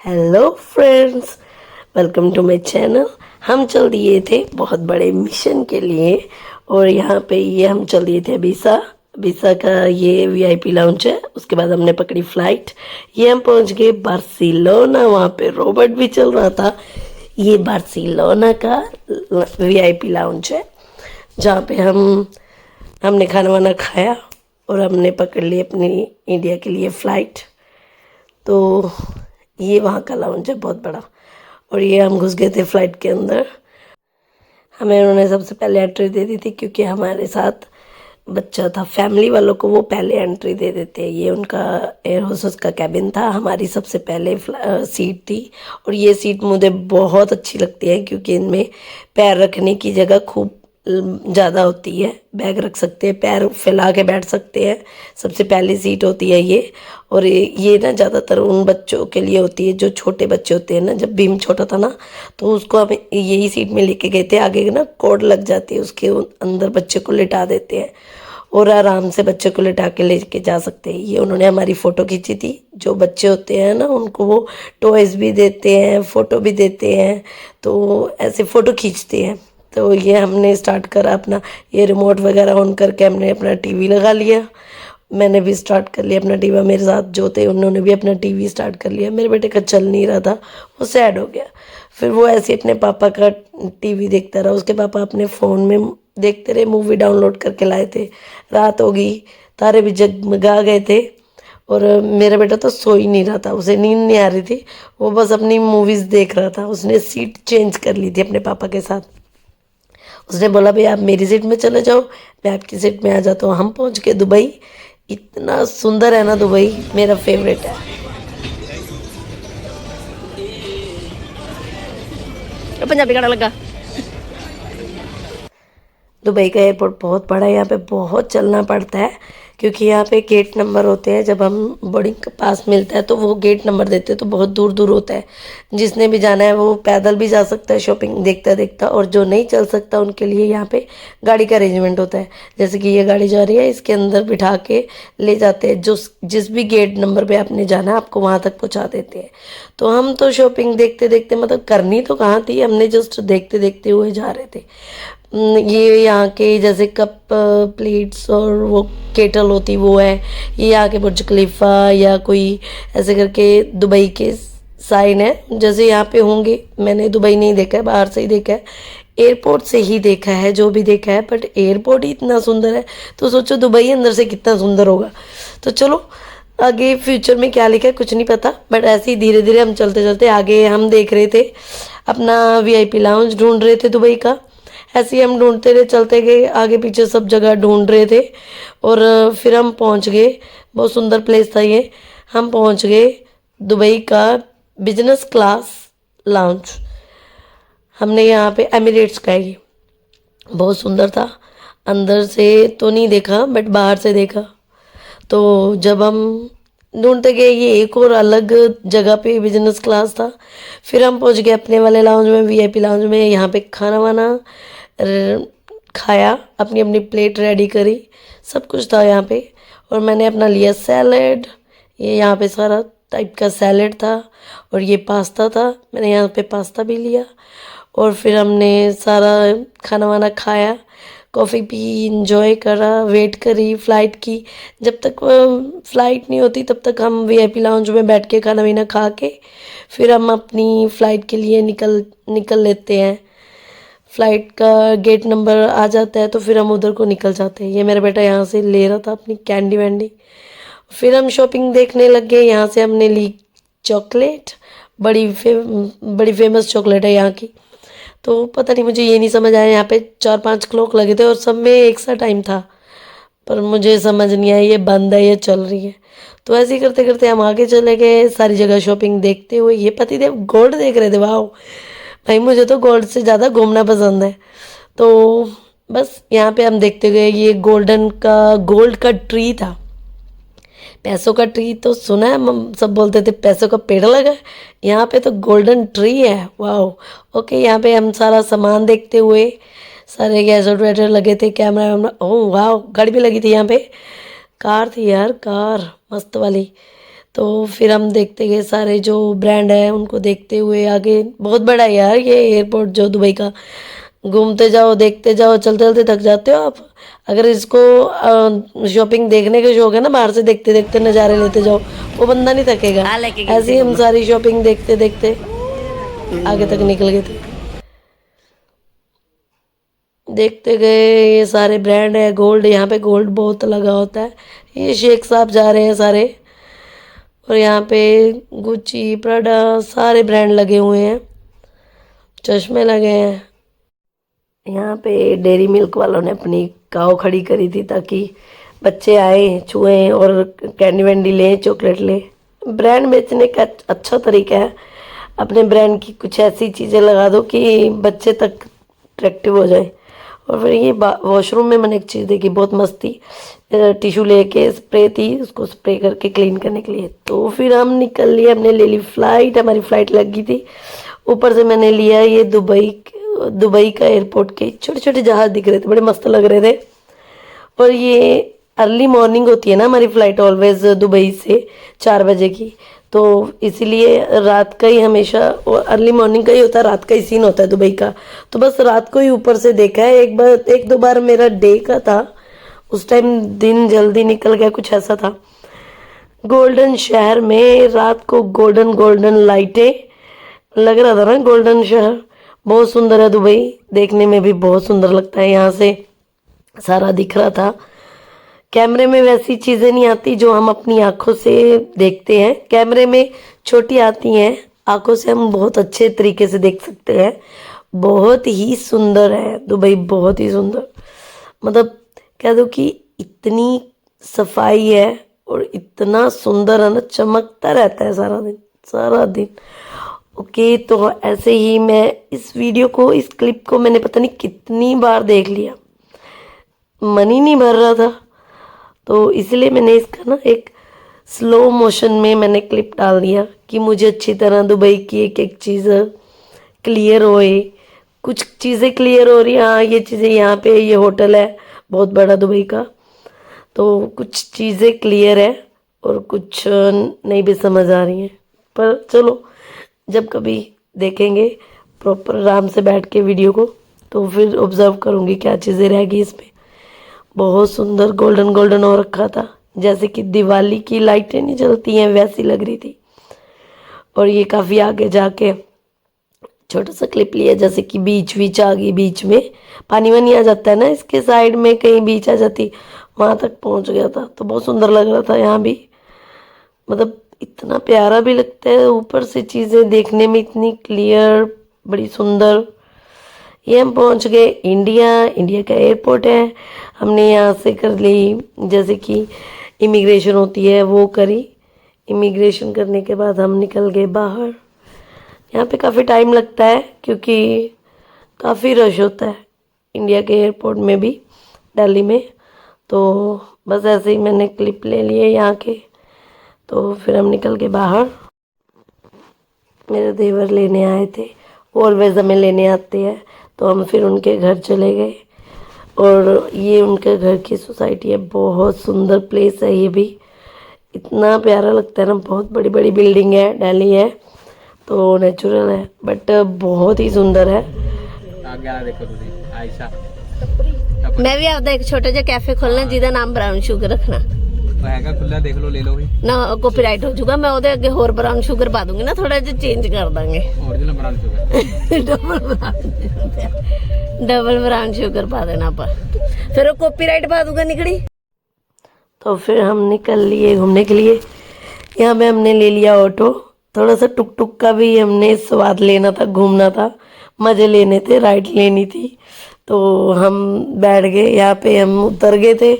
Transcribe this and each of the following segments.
Hello friends, welcome to my channel. हम चल दिए थे बहुत बड़े मिशन के लिए और यहाँ पे ये हम चल दिए थे अबीसा का ये वीआईपी लाउंज है। उसके बाद हमने पकड़ी फ्लाइट, ये हम पहुँच गए बार्सिलोना। वहाँ पे रोबोट भी चल रहा था। ये बार्सिलोना का वीआईपी लाउंज है जहाँ पे हमने खाना वाना खाया और हमने पकड़ ली अपनी इंडिया के लिए फ़्लाइट। तो ये वहाँ का लाउंज है बहुत बड़ा और ये हम घुस गए थे फ्लाइट के अंदर। हमें उन्होंने सबसे पहले एंट्री दे दी थी क्योंकि हमारे साथ बच्चा था। फैमिली वालों को वो पहले एंट्री दे देते हैं। ये उनका एयर होस्टेस का कैबिन था, हमारी सबसे पहले सीट थी। और ये सीट मुझे बहुत अच्छी लगती है क्योंकि इनमें पैर रखने की जगह खूब ज़्यादा होती है। बैग रख सकते हैं, पैर फैला के बैठ सकते हैं। सबसे पहली सीट होती है ये। और ये ना ज़्यादातर उन बच्चों के लिए होती है जो छोटे बच्चे होते हैं ना। जब भीम छोटा था ना तो उसको हम यही सीट में लेके गए थे। आगे ना कोड लग जाती है उसके अंदर, बच्चे को लिटा देते हैं और आराम से बच्चे को लिटा के लेके जा सकते हैं। ये उन्होंने हमारी फ़ोटो खींची थी। जो बच्चे होते हैं ना उनको वो टॉयज़ भी देते हैं, फ़ोटो भी देते हैं, तो ऐसे फ़ोटो खींचते हैं। तो ये हमने स्टार्ट करा अपना, ये रिमोट वगैरह ऑन करके हमने अपना टीवी लगा लिया। मैंने भी स्टार्ट कर लिया अपना टीवी, मेरे साथ जो थे उन्होंने भी अपना टीवी स्टार्ट कर लिया। मेरे बेटे का चल नहीं रहा था, वो सैड हो गया। फिर वो ऐसे अपने पापा का टीवी देखता रहा। उसके पापा अपने फ़ोन में देखते रहे, मूवी डाउनलोड करके लाए थे। रात हो गई, तारे भी जगमगा गए थे और मेरा बेटा तो सो ही नहीं रहा था, उसे नींद नहीं आ रही थी। वो बस अपनी मूवीज़ देख रहा था। उसने सीट चेंज कर ली थी अपने पापा के साथ। उसने बोला भाई आप मेरी सीट में चले जाओ, मैं आपकी सीट में आ जाता हूँ। हम पहुँच गए दुबई। इतना सुंदर है ना दुबई, मेरा फेवरेट है। पंजाबी गाना लगा। दुबई का एयरपोर्ट बहुत बड़ा है, यहाँ पे बहुत चलना पड़ता है क्योंकि यहाँ पे गेट नंबर होते हैं। जब हम बोर्डिंग के पास मिलता है तो वो गेट नंबर देते हैं, तो बहुत दूर दूर होता है। जिसने भी जाना है वो पैदल भी जा सकता है शॉपिंग देखता देखता, और जो नहीं चल सकता उनके लिए यहाँ पे गाड़ी का अरेंजमेंट होता है। जैसे कि ये गाड़ी जा रही है, इसके अंदर बिठा के ले जाते हैं। जिस भी गेट नंबर पर आपने जाना है आपको वहाँ तक पहुँचा देते हैं। तो हम तो शॉपिंग देखते देखते, मतलब करनी तो कहाँ थी, हमने जस्ट देखते देखते हुए जा रहे थे। ये यहाँ के जैसे कप प्लेट्स और वो केटल होती वो है। ये यहाँ के बुर्ज खलीफा या कोई ऐसे करके दुबई के साइन है जैसे यहाँ पे होंगे। मैंने दुबई नहीं देखा है, बाहर से ही देखा है, एयरपोर्ट से ही देखा है जो भी देखा है। बट एयरपोर्ट ही इतना सुंदर है तो सोचो दुबई अंदर से कितना सुंदर होगा। तो चलो आगे फ्यूचर में क्या लिखा है कुछ नहीं पता, बट ऐसे ही धीरे धीरे हम चलते चलते आगे हम देख रहे थे अपना वीआईपी लाउंज ढूंढ रहे थे दुबई का। ऐसे ही हम ढूंढते रहे, चलते गए, आगे पीछे सब जगह ढूंढ रहे थे और फिर हम पहुंच गए। बहुत सुंदर प्लेस था ये। हम पहुंच गए दुबई का बिजनेस क्लास लाउंज। हमने यहाँ पे एमिरेट्स का ही, बहुत सुंदर था। अंदर से तो नहीं देखा बट बाहर से देखा। तो जब हम ढूंढते गए, ये एक और अलग जगह पे बिजनेस क्लास था। फिर हम पहुंच गए अपने वाले लाउंज में, वीआईपी लाउंज में। यहाँ पे खाना वाना खाया, अपनी अपनी प्लेट रेडी करी, सब कुछ था यहाँ पे। और मैंने अपना लिया सैलेड। ये यहाँ पे सारा टाइप का सैलेड था और ये पास्ता था, मैंने यहाँ पे पास्ता भी लिया। और फिर हमने सारा खाना वाना खाया, कॉफ़ी पी, इंजॉय करा, वेट करी फ़्लाइट की। जब तक फ़्लाइट नहीं होती तब तक हम वीआईपी लाउंज में बैठ के खाना वाना खा के फिर हम अपनी फ़्लाइट के लिए निकल लेते हैं। फ़्लाइट का गेट नंबर आ जाता है तो फिर हम उधर को निकल जाते हैं। ये मेरा बेटा यहाँ से ले रहा था अपनी कैंडी वैंडी। फिर हम शॉपिंग देखने लग गए। यहाँ से हमने ली चॉकलेट, बड़ी फेमस चॉकलेट है यहाँ की। तो पता नहीं, मुझे ये नहीं समझ आया, यहाँ पे 4-5 क्लॉक लगे थे और सब में एक सा टाइम था, पर मुझे समझ नहीं आया ये बंद है ये चल रही है। तो ऐसे ही करते करते हम आगे चले गए, सारी जगह शॉपिंग देखते हुए। ये पतिदेव गोल्ड देख रहे थे। वाह भाई, मुझे तो गोल्ड से ज़्यादा घूमना पसंद है। तो बस यहाँ पे हम देखते गए। ये गोल्ड का ट्री था। पैसों का ट्री तो सुना है, हम सब बोलते थे पैसों का पेड़ लगा है, यहाँ पे तो गोल्डन ट्री है। वाह। ओके, यहाँ पे हम सारा सामान देखते हुए, सारे गैजेट वैजेट लगे थे, कैमरा वैमरा। ओह वाह, गाड़ी भी लगी थी यहाँ पे। कार थी यार, कार मस्त वाली। तो फिर हम देखते गए सारे जो ब्रांड है उनको देखते हुए आगे। बहुत बड़ा है यार ये एयरपोर्ट जो दुबई का, घूमते जाओ देखते जाओ, चलते चलते थक जाते हो आप। अगर इसको शॉपिंग देखने का शौक है ना, बाहर से देखते देखते नज़ारे लेते जाओ, वो बंदा नहीं थकेगा। हाँ, लेके गई ऐसे थी ही हम मम्मा। सारी शॉपिंग देखते देखते आगे तक निकल गए थे। देखते गए ये सारे ब्रांड है। गोल्ड, यहाँ पे गोल्ड बहुत लगा होता है। ये शेख साहब जा रहे हैं सारे, और यहाँ पे गुच्ची, प्राडा सारे ब्रांड लगे हुए हैं, चश्मे लगे हैं। यहाँ पे डेयरी मिल्क वालों ने अपनी काव खड़ी करी थी ताकि बच्चे आए छुएं और कैंडी वैंडी लें, चॉकलेट लें। ब्रांड बेचने का अच्छा तरीका है, अपने ब्रांड की कुछ ऐसी चीज़ें लगा दो कि बच्चे तक अट्रैक्टिव हो जाए। और फिर ये वॉशरूम में मैंने एक चीज़ देखी, बहुत मस्त थी। टिशू लेके स्प्रे थी, उसको स्प्रे करके क्लीन करने के लिए। तो फिर हम निकल लिए, हमने ले ली फ़्लाइट, हमारी फ़्लाइट लग गई थी। ऊपर से मैंने लिया ये दुबई का एयरपोर्ट के छोटे छोटे जहाज़ दिख रहे थे, बड़े मस्त लग रहे थे। और ये अर्ली मॉर्निंग होती है ना हमारी फ़्लाइट ऑलवेज दुबई से 4 बजे की, तो इसीलिए रात का ही हमेशा, और अर्ली मॉर्निंग का ही होता है, रात का ही सीन होता है दुबई का। तो बस रात को ही ऊपर से देखा है। एक दो बार मेरा डे का था, उस टाइम दिन जल्दी निकल गया, कुछ ऐसा था। गोल्डन शहर में रात को गोल्डन गोल्डन लाइटें, लग रहा था ना गोल्डन शहर। बहुत सुंदर है दुबई, देखने में भी बहुत सुंदर लगता है, यहाँ से सारा दिख रहा था। कैमरे में वैसी चीज़ें नहीं आती जो हम अपनी आंखों से देखते हैं, कैमरे में छोटी आती हैं, आंखों से हम बहुत अच्छे तरीके से देख सकते हैं। बहुत ही सुंदर है दुबई, बहुत ही सुंदर। मतलब कह दो कि इतनी सफाई है और इतना सुंदर है ना, चमकता रहता है सारा दिन सारा दिन। ओके, तो ऐसे ही मैं इस वीडियो को, इस क्लिप को मैंने पता नहीं कितनी बार देख लिया, मन ही नहीं भर रहा था। तो इसलिए मैंने इसका ना एक स्लो मोशन में मैंने क्लिप डाल दिया कि मुझे अच्छी तरह दुबई की एक एक चीज़ क्लियर होए। कुछ चीज़ें क्लियर हो रही हैं, हाँ ये चीज़ें, यहाँ पे ये होटल है बहुत बड़ा दुबई का, तो कुछ चीज़ें क्लियर है और कुछ नहीं भी समझ आ रही हैं। पर चलो, जब कभी देखेंगे प्रॉपर आराम से बैठ के वीडियो को, तो फिर ऑब्जर्व करूँगी क्या चीज़ें रह गई इसमें। बहुत सुंदर गोल्डन गोल्डन हो रखा था, जैसे कि दिवाली की लाइटें नहीं जलती हैं वैसी लग रही थी। और ये काफ़ी आगे जाके छोटा सा क्लिप लिया, जैसे कि बीच आ गई, बीच में पानी वानी आ जाता है ना, इसके साइड में कहीं बीच आ जाती, वहाँ तक पहुँच गया था। तो बहुत सुंदर लग रहा था यहाँ भी, मतलब इतना प्यारा भी लगता है, ऊपर से चीज़ें देखने में इतनी क्लियर, बड़ी सुंदर। ये हम पहुंच गए इंडिया का एयरपोर्ट है। हमने यहाँ से कर ली, जैसे कि इमिग्रेशन होती है वो करी। इमिग्रेशन करने के बाद हम निकल गए बाहर। यहाँ पे काफ़ी टाइम लगता है क्योंकि काफ़ी रश होता है इंडिया के एयरपोर्ट में भी, दिल्ली में। तो बस ऐसे ही मैंने क्लिप ले लिए यहाँ के, तो फिर हम निकल के बाहर। मेरे देवर लेने आए थे, ऑलवेज हमें लेने आते हैं, तो हम फिर उनके घर चले गए। और ये उनके घर की सोसाइटी है, बहुत सुंदर प्लेस है ये भी, इतना प्यारा लगता है ना। बहुत बड़ी बड़ी बिल्डिंग है, दिल्ली है तो नेचुरल है, बट बहुत ही सुंदर है। मैं भी आपदा एक छोटा ਜਿਹਾ कैफे खोलना ਜਿਹਦਾ ਨਾਮ ਬ੍ਰਾਊਨ ਸ਼ੂਗਰ ਰੱਖਣਾ। ਹੈਗਾ ਖੁੱਲਾ, ਦੇਖ ਲਓ, ਲੈ ਲਓ ਵੀ। ਨਾ ਕਾਪੀਰਾਈਟ ਹੋ ਜਾਊਗਾ, ਮੈਂ ਉਹਦੇ ਅੱਗੇ ਹੋਰ ਬ੍ਰਾਊਨ ਸ਼ੂਗਰ ਪਾ ਦੂੰਗੀ ਨਾ, ਥੋੜਾ ਜਿਹਾ ਚੇਂਜ ਕਰ ਦਾਂਗੇ। Original brown sugar. Double brown sugar पा देना आप, फिर वो कॉपीराइट पा दूंगा निकड़ी। तो फिर हम निकल लिए घूमने के लिए। यहाँ पे हमने ले लिया ऑटो, थोड़ा सा टुक टुक का भी हमने स्वाद लेना था, घूमना था, मज़े लेने थे, राइड लेनी थी। तो हम बैठ गए, यहाँ पे हम उतर गए थे।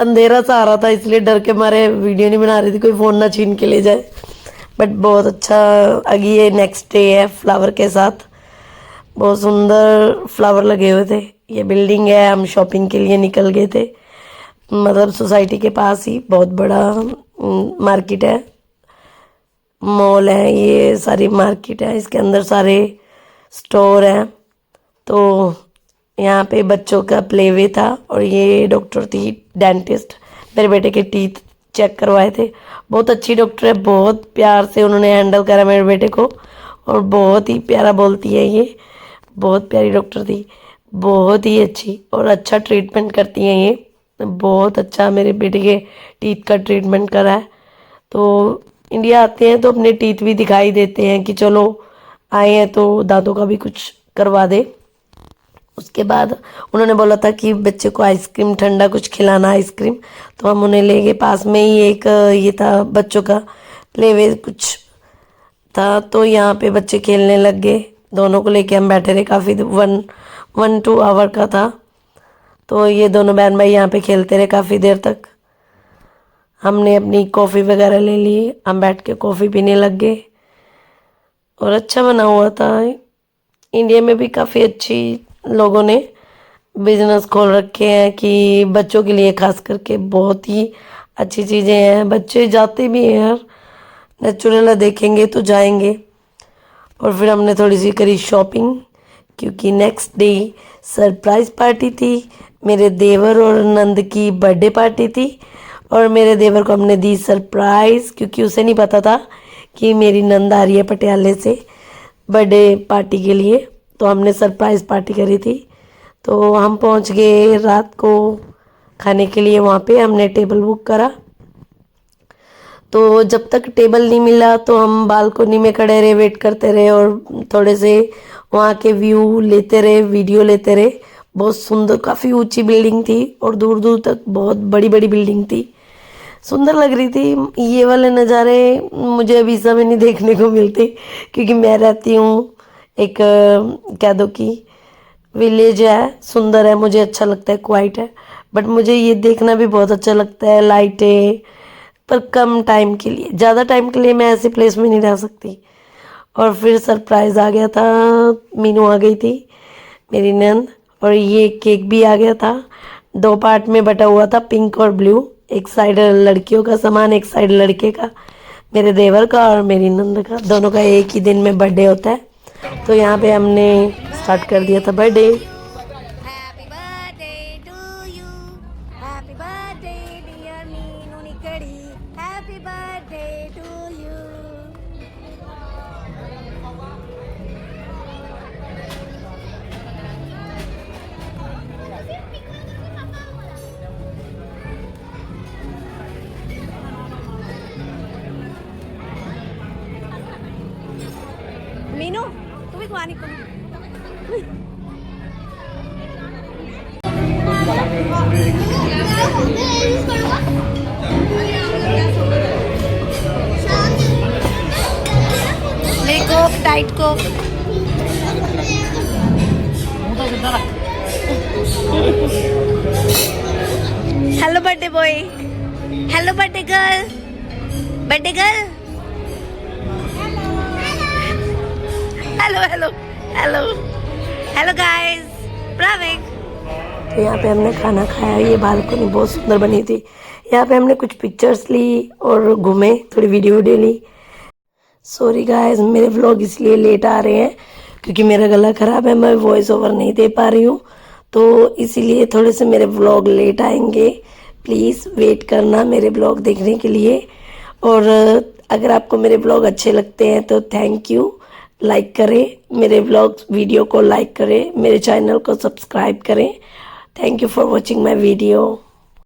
अंधेरा सा आ रहा था, इसलिए डर के मारे वीडियो नहीं बना रही थी, कोई फ़ोन ना छीन के ले जाए। बट बहुत अच्छा, आगे ये नेक्स्ट डे है फ्लावर के साथ, बहुत सुंदर फ्लावर लगे हुए थे। ये बिल्डिंग है, हम शॉपिंग के लिए निकल गए थे, मतलब सोसाइटी के पास ही बहुत बड़ा मार्केट है, मॉल है, ये सारी मार्केट है, इसके अंदर सारे स्टोर हैं। तो यहाँ पे बच्चों का प्ले वे था, और ये डॉक्टर थी, डेंटिस्ट, मेरे बेटे के टीथ चेक करवाए थे। बहुत अच्छी डॉक्टर है, बहुत प्यार से उन्होंने हैंडल करा मेरे बेटे को और बहुत ही प्यारा बोलती है ये, बहुत प्यारी डॉक्टर थी, बहुत ही अच्छी और अच्छा ट्रीटमेंट करती हैं ये। बहुत अच्छा मेरे बेटे के टीथ का ट्रीटमेंट करा है। तो इंडिया आते हैं तो अपने टीथ भी दिखाई देते हैं कि चलो आए हैं तो दांतों का भी कुछ करवा दे। उसके बाद उन्होंने बोला था कि बच्चे को आइसक्रीम ठंडा कुछ खिलाना, आइसक्रीम, तो हम उन्हें ले गए। पास में ही एक ये था बच्चों का प्ले वे कुछ था, तो यहाँ पे बच्चे खेलने लग गए। दोनों को लेके हम बैठे रहे, काफ़ी 1-2 आवर का था। तो ये दोनों बहन भाई यहाँ पे खेलते रहे काफ़ी देर तक। हमने अपनी कॉफ़ी वगैरह ले ली, हम बैठ के कॉफ़ी पीने लग गए और अच्छा बना हुआ था। इंडिया में भी काफ़ी अच्छी लोगों ने बिजनेस खोल रखे हैं कि बच्चों के लिए खास करके बहुत ही अच्छी चीज़ें हैं। बच्चे जाते भी हैं यार, नेचुरल देखेंगे तो जाएंगे। और फिर हमने थोड़ी सी करी शॉपिंग, क्योंकि नेक्स्ट डे सरप्राइज़ पार्टी थी। मेरे देवर और नंद की बर्थडे पार्टी थी और मेरे देवर को हमने दी सरप्राइज़, क्योंकि उसे नहीं पता था कि मेरी नंद आ रही है पटियाले से बर्थडे पार्टी के लिए। तो हमने सरप्राइज़ पार्टी करी थी। तो हम पहुंच गए रात को खाने के लिए, वहाँ पे हमने टेबल बुक करा। तो जब तक टेबल नहीं मिला तो हम बालकोनी में खड़े रहे, वेट करते रहे और थोड़े से वहाँ के व्यू लेते रहे, वीडियो लेते रहे। बहुत सुंदर, काफ़ी ऊंची बिल्डिंग थी और दूर दूर तक बहुत बड़ी बड़ी बिल्डिंग थी, सुंदर लग रही थी। ये वाले नज़ारे मुझे अभी समय नहीं देखने को मिलते, क्योंकि मैं रहती हूँ एक कह दो कि विलेज है, सुंदर है, मुझे अच्छा लगता है, क्वाइट है। बट मुझे ये देखना भी बहुत अच्छा लगता है, लाइटें, पर कम टाइम के लिए, ज़्यादा टाइम के लिए मैं ऐसे प्लेस में नहीं रह सकती। और फिर सरप्राइज़ आ गया था, मीनू आ गई थी मेरी नंद, और ये केक भी आ गया था। 2 पार्ट में बटा हुआ था, पिंक और ब्लू। एक साइड लड़कियों का सामान, एक साइड लड़के का, मेरे देवर का और मेरी नंद का, दोनों का एक ही दिन में बर्थडे होता है। तो यहाँ पे हमने स्टार्ट कर दिया था birthday. Happy birthday to you. Happy birthday dear Meenu Nikadi. Happy birthday to you. Meenu तू भी खुआनी को। मेरी कोक, टाइट कोक। Hello birthday boy, hello birthday girl, birthday girl, hello hello hello hello guys, Praveen. तो यहाँ पे हमने खाना खाया, ये बालकनी बहुत सुंदर बनी थी। यहाँ पे हमने कुछ पिक्चर्स ली और घूमे, थोड़ी वीडियो ली। सॉरी गाइस, मेरे व्लॉग इसलिए लेट आ रहे हैं क्योंकि मेरा गला ख़राब है, मैं वॉइस ओवर नहीं दे पा रही हूँ, तो इसीलिए थोड़े से मेरे व्लॉग लेट आएंगे। प्लीज़ वेट करना मेरे व्लॉग देखने के लिए। और अगर आपको मेरे व्लॉग अच्छे लगते हैं तो थैंक यू, लाइक करें मेरे व्लॉग वीडियो को, लाइक करें मेरे चैनल को, सब्सक्राइब करें। Thank you for watching my video.